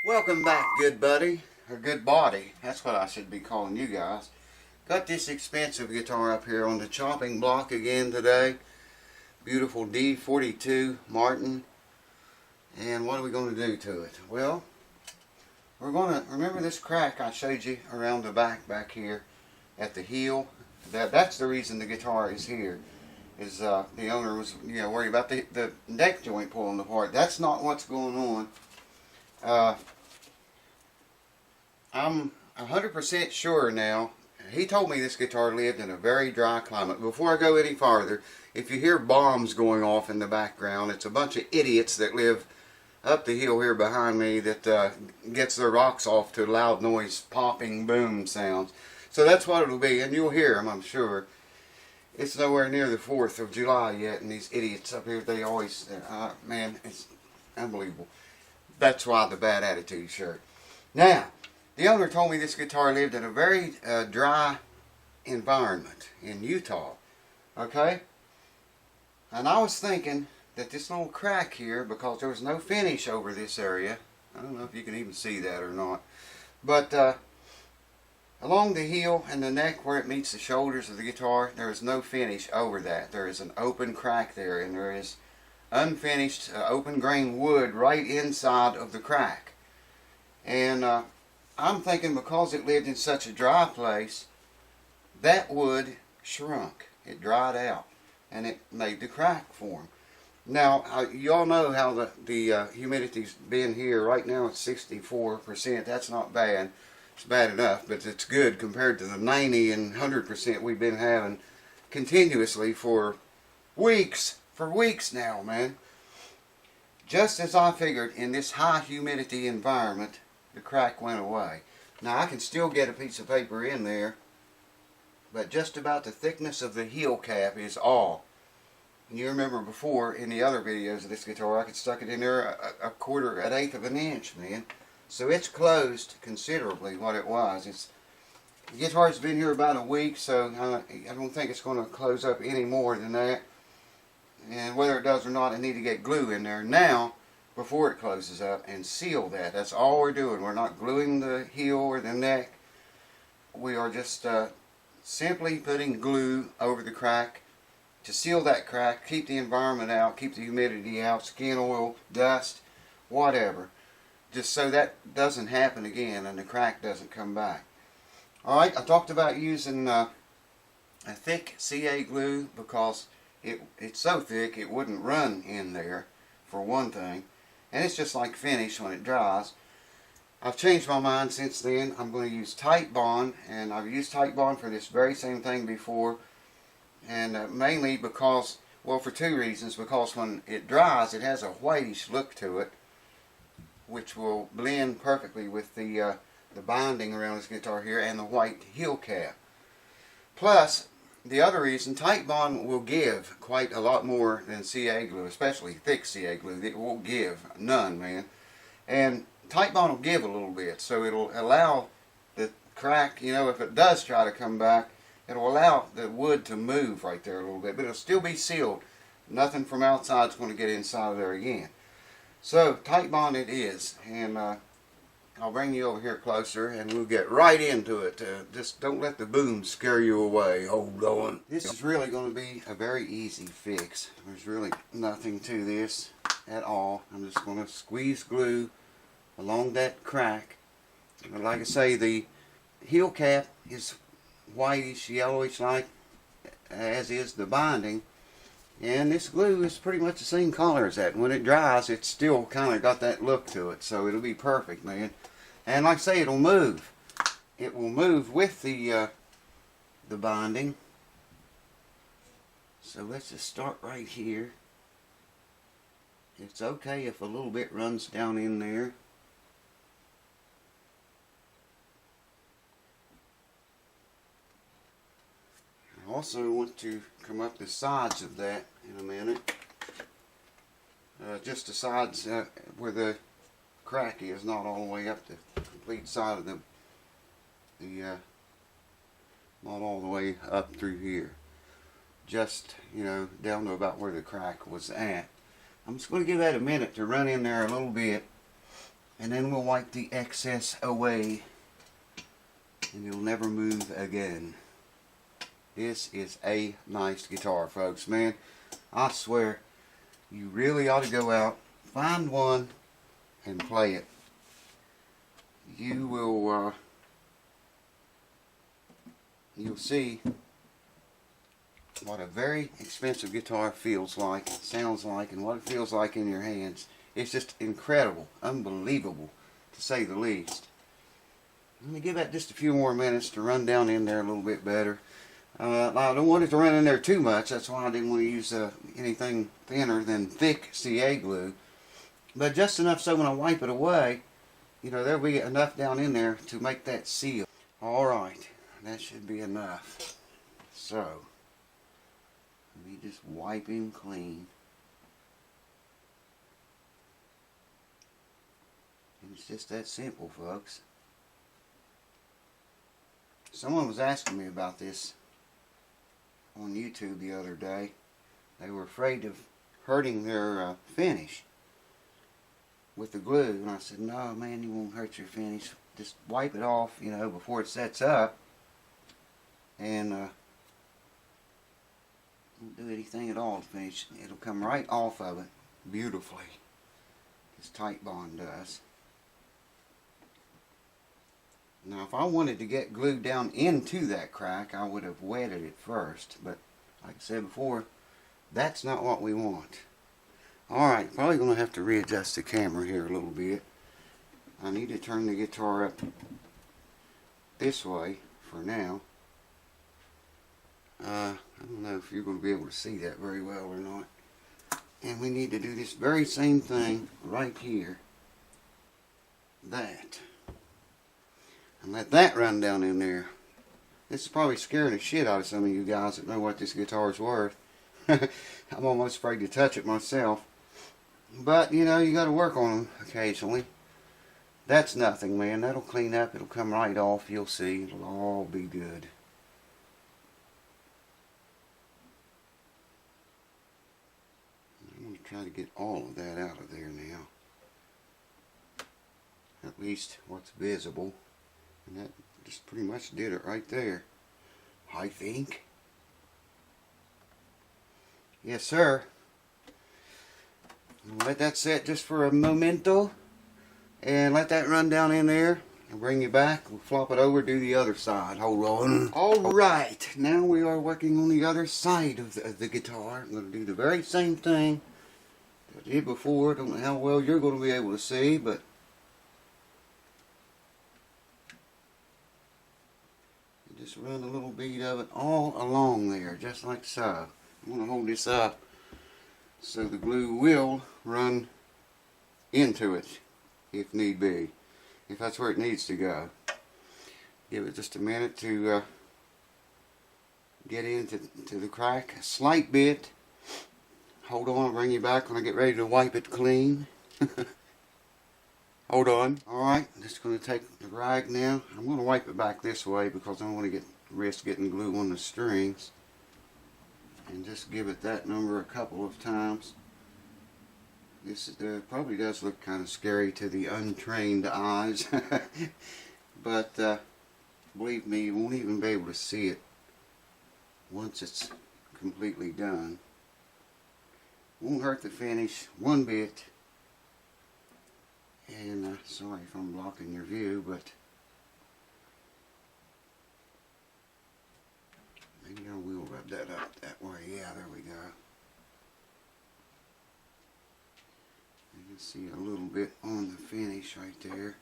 Welcome back, good buddy, or good body. That's what I should be calling you guys. Got this expensive guitar up here on the chopping block again today. Beautiful D42 Martin. And what are we going to do to it? Well, we're going to, remember this crack I showed you around the back here at the heel? That's the reason the guitar is here. Is the owner was worried about the neck joint pulling apart. That's not what's going on. I'm 100% sure now. He told me this guitar lived in a very dry climate. Before I go any farther, if you hear bombs going off in the background, it's a bunch of idiots that live up the hill here behind me that gets their rocks off to loud noise, popping boom sounds. So that's what it'll be, and you'll hear them, I'm sure. It's nowhere near the 4th of July yet, and these idiots up here, they always, man, it's unbelievable. That's why the bad attitude shirt. Now, the owner told me this guitar lived in a very dry environment in Utah, okay? And I was thinking that this little crack here, because there was no finish over this area, I don't know if you can even see that or not, but along the heel and the neck where it meets the shoulders of the guitar, there is no finish over that. There is an open crack there, and there is unfinished open grain wood right inside of the crack. And I'm thinking because it lived in such a dry place, that wood shrunk. It dried out, and it made the crack form. Now, you all know how the humidity's been here. Right now it's 64%. That's not bad. It's bad enough, but it's good compared to the 90 and 100% we've been having continuously for weeks. For weeks now, man. Just as I figured, in this high humidity environment, the crack went away. Now I can still get a piece of paper in there, but just about the thickness of the heel cap is all. And you remember before in the other videos of this guitar, I could stuck it in there an eighth of an inch, man. So it's closed considerably what it was. The guitar's been here about a week, so I don't think it's going to close up any more than that. And whether it does or not, I need to get glue in there now before it closes up and seal that. That's all we're doing. We're not gluing the heel or the neck. We are just simply putting glue over the crack to seal that crack, keep the environment out, keep the humidity out, skin oil, dust, whatever. Just so that doesn't happen again and the crack doesn't come back. Alright, I talked about using a thick CA glue because it's so thick it wouldn't run in there, for one thing. And it's just like finish when it dries. I've changed my mind since then. I'm going to use Tight Bond, and I've used Tight Bond for this very same thing before. And mainly because, well, for two reasons. Because when it dries, it has a whitish look to it, which will blend perfectly with the binding around this guitar here and the white heel cap. Plus, the other reason, Tight Bond will give quite a lot more than CA glue, especially thick CA glue. It won't give none, man. And Tight Bond will give a little bit, so it'll allow the crack, if it does try to come back, it'll allow the wood to move right there a little bit, but it'll still be sealed. Nothing from outside is going to get inside of there again. So, Tight Bond it is, and I'll bring you over here closer and we'll get right into it. Just don't let the boom scare you away. Hold on. This is really going to be a very easy fix. There's really nothing to this at all. I'm just going to squeeze glue along that crack. But like I say, the heel cap is whitish, yellowish like, as is the binding. And this glue is pretty much the same color as that. When it dries, it's still kind of got that look to it. So it'll be perfect, man. And like I say, it'll move. It will move with the binding. So let's just start right here. It's okay if a little bit runs down in there. I also want to come up the sides of that in a minute. Just the sides where the crack is, not all the way up the complete side of the not all the way up through here. Just, down to about where the crack was at. I'm just going to give that a minute to run in there a little bit. and then we'll wipe the excess away, and it'll never move again. This is a nice guitar, folks. Man, I swear, you really ought to go out, find one, and play it. You will, you'll see what a very expensive guitar feels like, sounds like, and what it feels like in your hands. It's just incredible, unbelievable, to say the least. I'm going to give that just a few more minutes to run down in there a little bit better. I don't want it to run in there too much. That's why I didn't want to use anything thinner than thick CA glue. But just enough so when I wipe it away, you know, there'll be enough down in there to make that seal. Alright, that should be enough. So, let me just wipe him clean. And it's just that simple, folks. Someone was asking me about this on YouTube the other day. They were afraid of hurting their finish with the glue, and I said, no man, you won't hurt your finish. Just wipe it off, you know, before it sets up, and won't do anything at all to finish. It'll come right off of it beautifully, as Titebond does. Now, if I wanted to get glue down into that crack, I would have wetted it first. But, like I said before, that's not what we want. Alright, probably going to have to readjust the camera here a little bit. I need to turn the guitar up this way for now. I don't know if you're going to be able to see that very well or not. And we need to do this very same thing right here. That. And let that run down in there. This is probably scaring the shit out of some of you guys that know what this guitar is worth. I'm almost afraid to touch it myself. But, you know, you got to work on them occasionally. That's nothing, man. That'll clean up. It'll come right off. You'll see. It'll all be good. I'm going to try to get all of that out of there now. At least what's visible. And that just pretty much did it right there, I think. Yes, sir. Let that set just for a momento. And let that run down in there. I'll bring you back. We'll flop it over, do the other side. Hold on. Alright, now we are working on the other side of the guitar. I'm going to do the very same thing that I did before. Don't know how well you're going to be able to see, but just run a little bead of it all along there, just like so. I'm going to hold this up so the glue will run into it if need be, if that's where it needs to go. Give it just a minute to get into the crack a slight bit. Hold on, I'll bring you back when I get ready to wipe it clean. Hold on. Alright, I'm just going to take the rag now. I'm going to wipe it back this way because I don't want to risk getting glue on the strings. And just give it that number a couple of times. This probably does look kind of scary to the untrained eyes. But believe me, you won't even be able to see it once it's completely done. Won't hurt the finish one bit. And sorry if I'm blocking your view, but maybe I will rub that up that way. Yeah, there we go. You can see a little bit on the finish right there.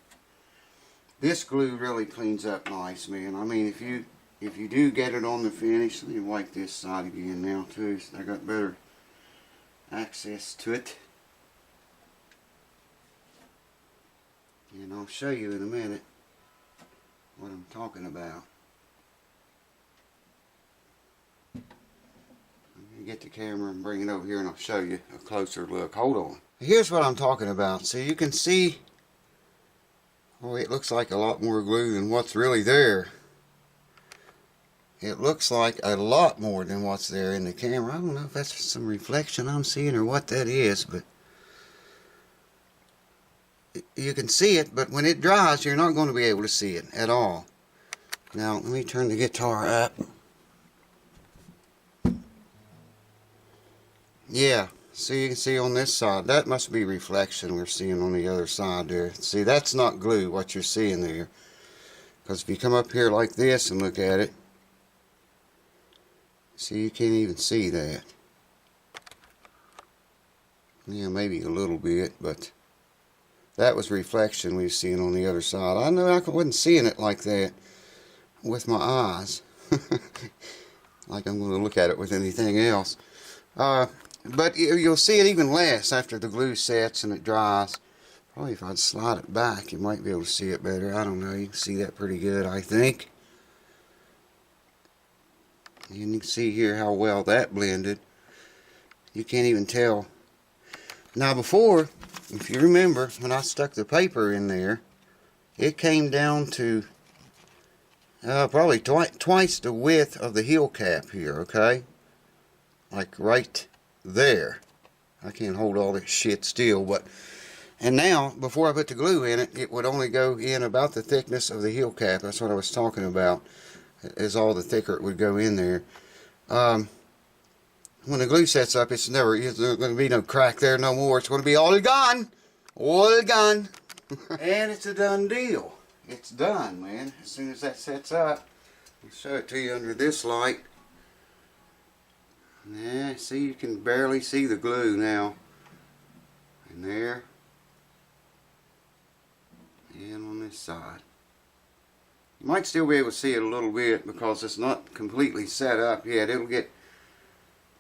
This glue really cleans up nice, man. I mean, if you do get it on the finish, let me wipe this side again now too, so I got better access to it. And I'll show you in a minute what I'm talking about. I'm going to get the camera and bring it over here and I'll show you a closer look. Hold on. Here's what I'm talking about. So you can see, oh, it looks like a lot more glue than what's really there. It looks like a lot more than what's there in the camera. I don't know if that's some reflection I'm seeing or what that is, but you can see it, but when it dries, you're not going to be able to see it at all. Now, let me turn the guitar up. Yeah, so you can see on this side, that must be reflection we're seeing on the other side there. See, that's not glue, what you're seeing there. Because if you come up here like this and look at it, see, you can't even see that. Yeah, maybe a little bit, but that was reflection we were seeing on the other side. I know I wasn't seeing it like that with my eyes. Like I'm going to look at it with anything else. But you'll see it even less after the glue sets and it dries. Probably if I'd slide it back, you might be able to see it better. I don't know. You can see that pretty good, I think. And you can see here how well that blended. You can't even tell. Now before, if you remember, when I stuck the paper in there, it came down to probably twice the width of the heel cap here, okay? Like right there. I can't hold all this shit still, but... And now, before I put the glue in it, it would only go in about the thickness of the heel cap. That's what I was talking about. As all the thicker it would go in there. When the glue sets up, there's going to be no crack there no more. It's going to be all gone. All gone. And it's a done deal. It's done, man. As soon as that sets up, I'll show it to you under this light. Yeah, see, you can barely see the glue now. And there. And on this side. You might still be able to see it a little bit because it's not completely set up yet. It'll get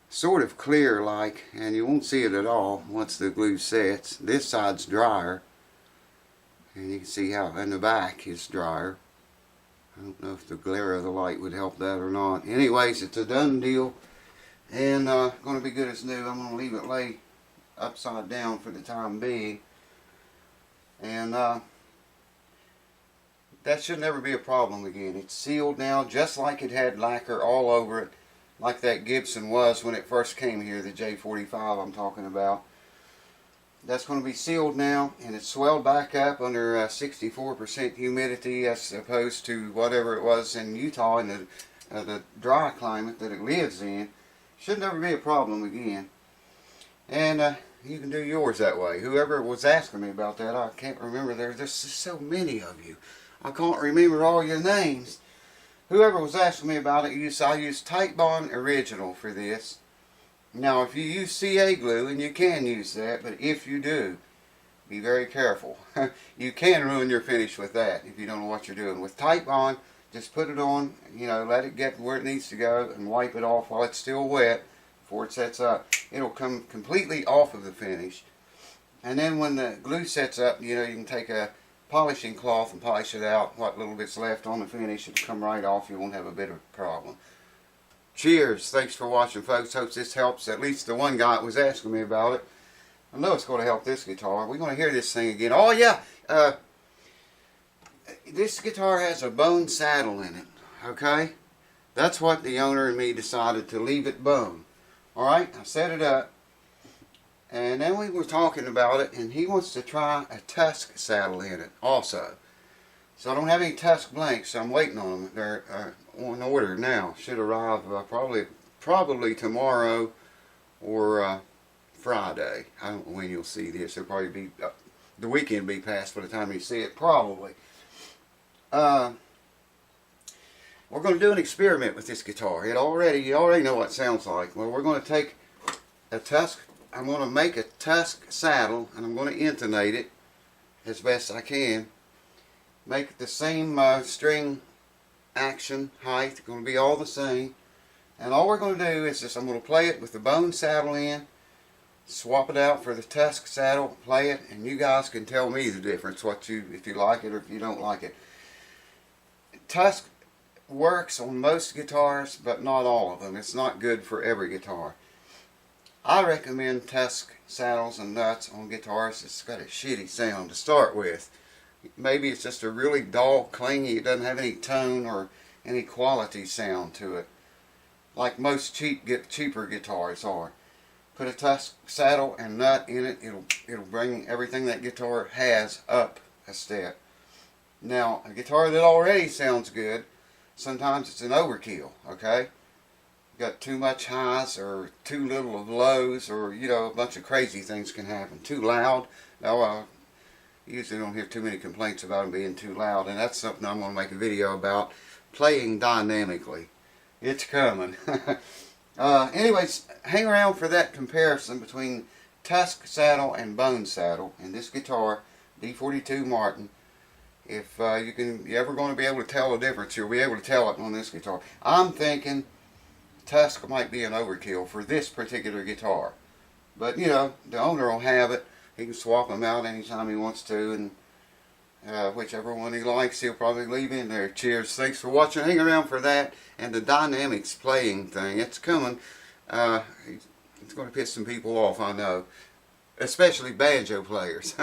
sort of clear like, and you won't see it at all once the glue sets. This side's drier. And you can see how in the back is drier. I don't know if the glare of the light would help that or not. Anyways, it's a done deal. And going to be good as new. I'm going to leave it lay upside down for the time being. And that should never be a problem again. It's sealed now just like it had lacquer all over it, like that Gibson was when it first came here, the J45 I'm talking about. That's going to be sealed now, and it's swelled back up under 64% humidity as opposed to whatever it was in Utah in the dry climate that it lives in. Should never be a problem again. And you can do yours that way. Whoever was asking me about that, I can't remember. There's just so many of you. I can't remember all your names. Whoever was asking me about it, I use Titebond Original for this. Now, if you use CA glue, and you can use that, but if you do, be very careful. You can ruin your finish with that if you don't know what you're doing. With Titebond, just put it on, you know, let it get where it needs to go, and wipe it off while it's still wet before it sets up. It'll come completely off of the finish. And then when the glue sets up, you know, you can take a polishing cloth and polish it out. What little bit's left on the finish, it'll come right off. You won't have a bit of a problem. Cheers. Thanks for watching, folks. Hope this helps at least the one guy that was asking me about it. I know it's going to help this guitar. We're going to hear this thing again. Oh yeah, this guitar has a bone saddle in it. Okay, that's what the owner and me decided to leave it bone. All right, I set it up. And then we were talking about it, and he wants to try a tusk saddle in it also. So I don't have any tusk blanks, so I'm waiting on them. They're on order now. Should arrive probably tomorrow or Friday. I don't know when you'll see this. It'll probably be the weekend be past by the time you see it, probably. We're going to do an experiment with this guitar. You already know what it sounds like. Well, we're going to take a tusk. I'm going to make a tusk saddle, and I'm going to intonate it as best I can. Make the same string action height. Going to be all the same. And all we're going to do is just, I'm going to play it with the bone saddle in, swap it out for the tusk saddle, play it, and you guys can tell me the difference, if you like it or if you don't like it. Tusk works on most guitars, but not all of them. It's not good for every guitar. I recommend tusk saddles and nuts on guitars. It's got a shitty sound to start with. Maybe it's just a really dull, clingy, it doesn't have any tone or any quality sound to it, like most cheaper guitars are. put a Tusk saddle and nut in it, it'll bring everything that guitar has up a step. Now, a guitar that already sounds good, sometimes it's an overkill, okay? Got too much highs or too little of lows, or, you know, a bunch of crazy things can happen. Too loud. Now, you usually don't hear too many complaints about them being too loud, and that's something I'm going to make a video about, playing dynamically. It's coming. Anyways, hang around for that comparison between Tusk saddle and bone saddle in this guitar, D42 Martin. If you're ever going to be able to tell the difference, you'll be able to tell it on this guitar. I'm thinking Tusk might be an overkill for this particular guitar. But, you know, the owner will have it. He can swap them out anytime he wants to, and whichever one he likes, he'll probably leave in there. Cheers. Thanks for watching. Hang around for that and the dynamics playing thing. It's coming. It's going to piss some people off, I know. Especially banjo players.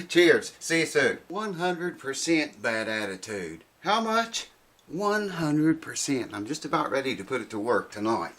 Cheers. See you soon. 100% bad attitude. How much? 100%. I'm just about ready to put it to work tonight.